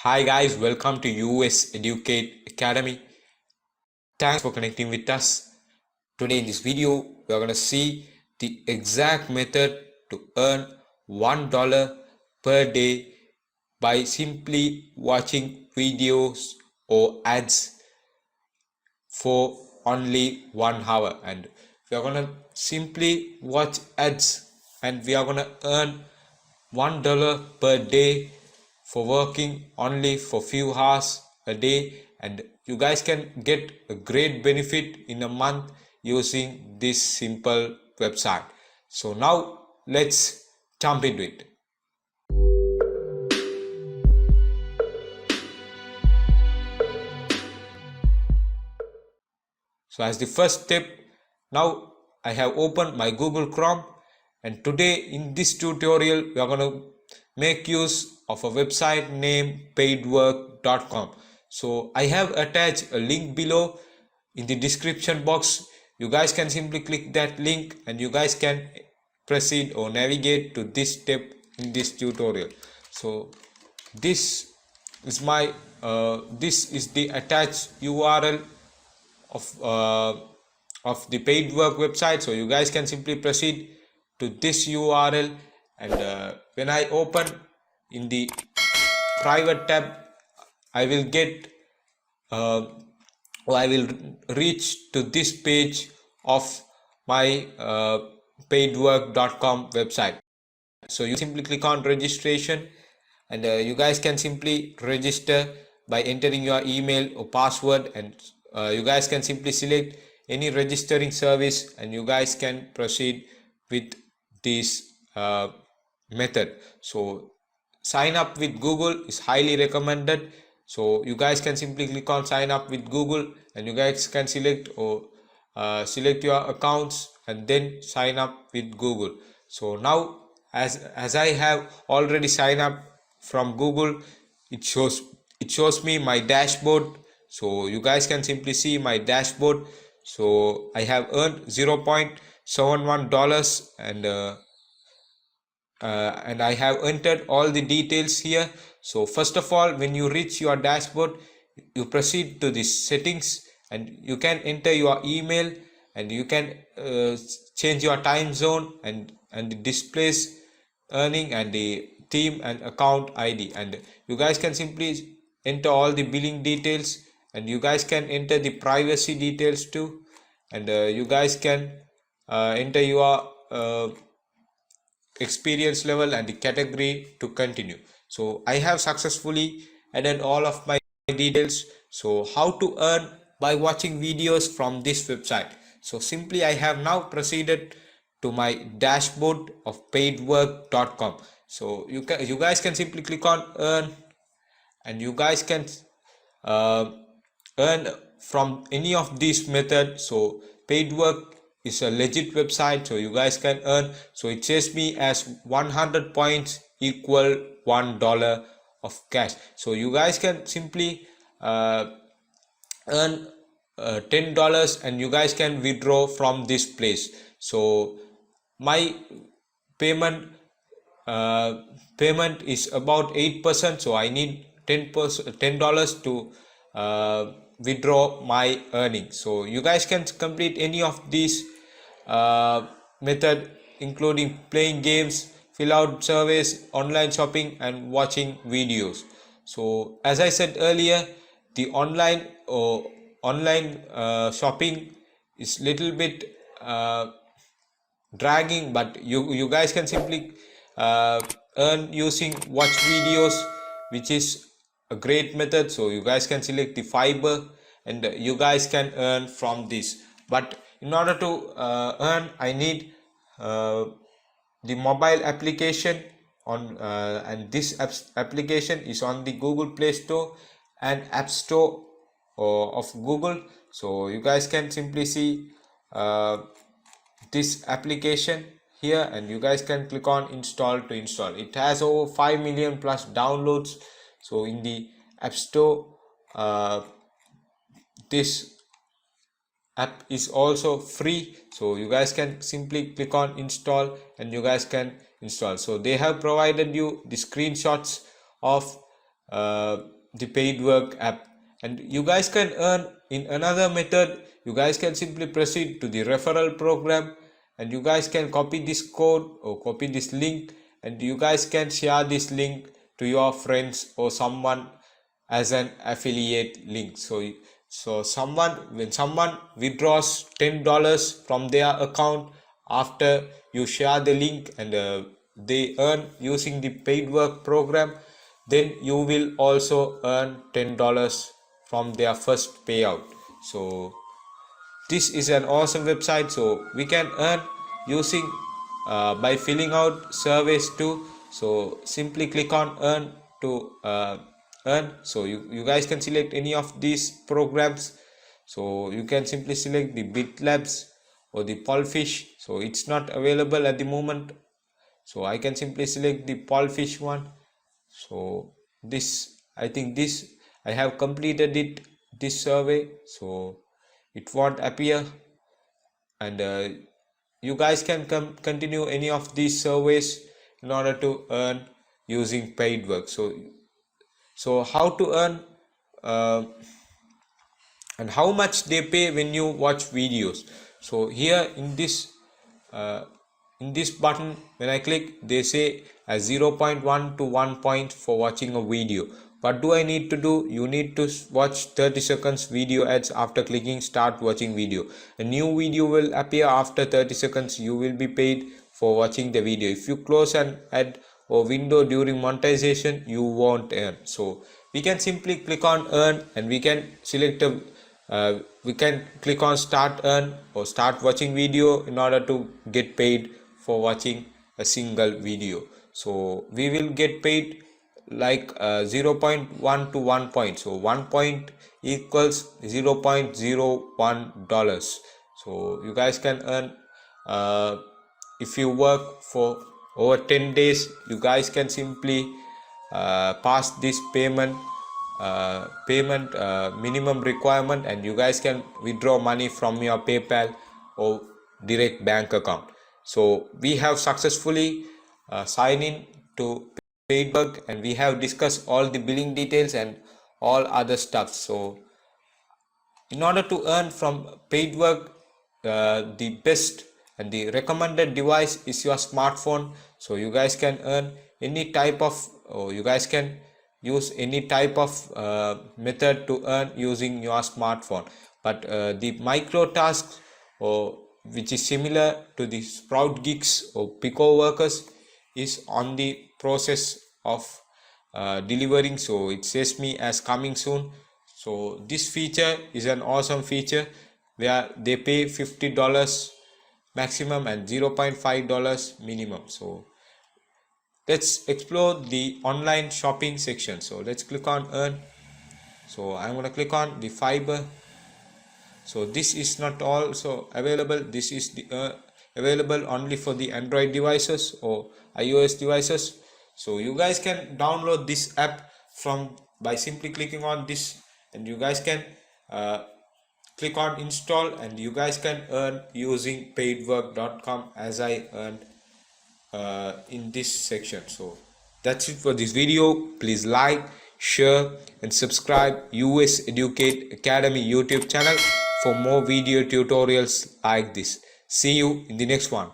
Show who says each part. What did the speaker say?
Speaker 1: Hi guys, welcome to US Educate Academy. Thanks for connecting with us. Today in this video, we are going to see the exact method to earn $1 per day by simply watching videos or ads for only 1 hour. And we are going to simply watch ads and we are going to earn $1 per day for working only for few hours a day, and you guys can get a great benefit in a month using this simple website. So now let's jump into it. So as the first step, now I have opened my Google Chrome, and today in this tutorial we are going to make use of a website named paidwork.com. So I have attached a link below in the description box. You guys can simply click that link and you guys can proceed or navigate to this step in this tutorial. So this is my this is the attached URL of the Paidwork website. So you guys can simply proceed to this URL, and when I open in the private tab, I will get I will reach to this page of my paidwork.com website. So you simply click on registration, and you guys can simply register by entering your email or password, and you guys can simply select any registering service and you guys can proceed with this method. So sign up with Google is highly recommended. So you guys can simply click on sign up with Google and you guys can select or select your accounts and then sign up with Google. So now as I have already signed up from Google, it shows me my dashboard. So you guys can simply see my dashboard. So I have earned $0.71 and I have entered all the details here. So first of all, when you reach your dashboard, you proceed to the settings and you can enter your email, and you can change your time zone and the displays earning and the theme and account ID, and you guys can simply enter all the billing details, and you guys can enter the privacy details too, and you guys can enter your experience level and the category to continue. So I have successfully added all of my details. So how to earn by watching videos from this website? So simply I have now proceeded to my dashboard of paidwork.com. So you guys can simply click on earn, and you guys can earn from any of these methods. So Paidwork is a legit website, so you guys can earn. So it says me as 100 points equal $1 of cash. So you guys can simply earn $10 and you guys can withdraw from this place. So my payment is about 8%, so I need $10 to withdraw my earnings. So you guys can complete any of these method, including playing games, fill out surveys, online shopping and watching videos. So as I said earlier, the online shopping is little bit dragging, but you guys can simply earn using watch videos, which is a great method. So you guys can select the fiber and you guys can earn from this. But in order to earn, I need the mobile application on and this application is on the Google Play Store and App Store of Google. So you guys can simply see this application here, and you guys can click on install to install. It has over 5 million plus downloads. So in the App Store, this app is also free, so you guys can simply click on install and you guys can install. So they have provided you the screenshots of the Paidwork app, and you guys can earn in another method. You guys can simply proceed to the referral program, and you guys can copy this code or copy this link, and you guys can share this link to your friends or someone as an affiliate link. So when someone withdraws $10 from their account after you share the link, and they earn using the Paidwork program, then you will also earn $10 from their first payout. So this is an awesome website. So we can earn using by filling out surveys too. So simply click on earn to earn. So you guys can select any of these programs. So you can simply select the BitLabs or the Pulfish. So it's not available at the moment, so I can simply select the Pulfish one. So this, I think this, I have completed it, this survey, so it won't appear. And you guys can continue any of these surveys in order to earn using Paidwork. So how to earn and how much they pay when you watch videos. So here in this button, when I click, they say a 0.1 to 1 point for watching a video. What do I need to do? You need to watch 30 seconds video ads. After clicking start watching video, a new video will appear after 30 seconds. You will be paid for watching the video. If you close an ad or window during monetization, you won't earn. So we can simply click on earn, and we can select a we can click on start earn or start watching video in order to get paid for watching a single video. So we will get paid like 0.1 to 1 point. So 1 point equals $0.01. So you guys can earn if you work for over 10 days. You guys can simply pass this payment minimum requirement, and you guys can withdraw money from your PayPal or direct bank account. So we have successfully signed in to Paidwork, and we have discussed all the billing details and all other stuff. So in order to earn from Paidwork, the best and the recommended device is your smartphone. So you guys can earn any type of, or you guys can use any type of method to earn using your smartphone. But the micro tasks, or which is similar to the Sprout Gigs or Pico Workers, is on the process of delivering. So it says me as coming soon. So this feature is an awesome feature where they pay $50 maximum and $0.5 minimum. So let's explore the online shopping section. So let's click on earn. So I'm going to click on the fiber. So this is not also available. This is the available only for the Android devices or iOS devices. So you guys can download this app from by simply clicking on this, and you guys can click on install, and you guys can earn using paidwork.com as I earned in this section. So that's it for this video. Please like, share and subscribe US Educate Academy YouTube channel for more video tutorials like this. See you in the next one.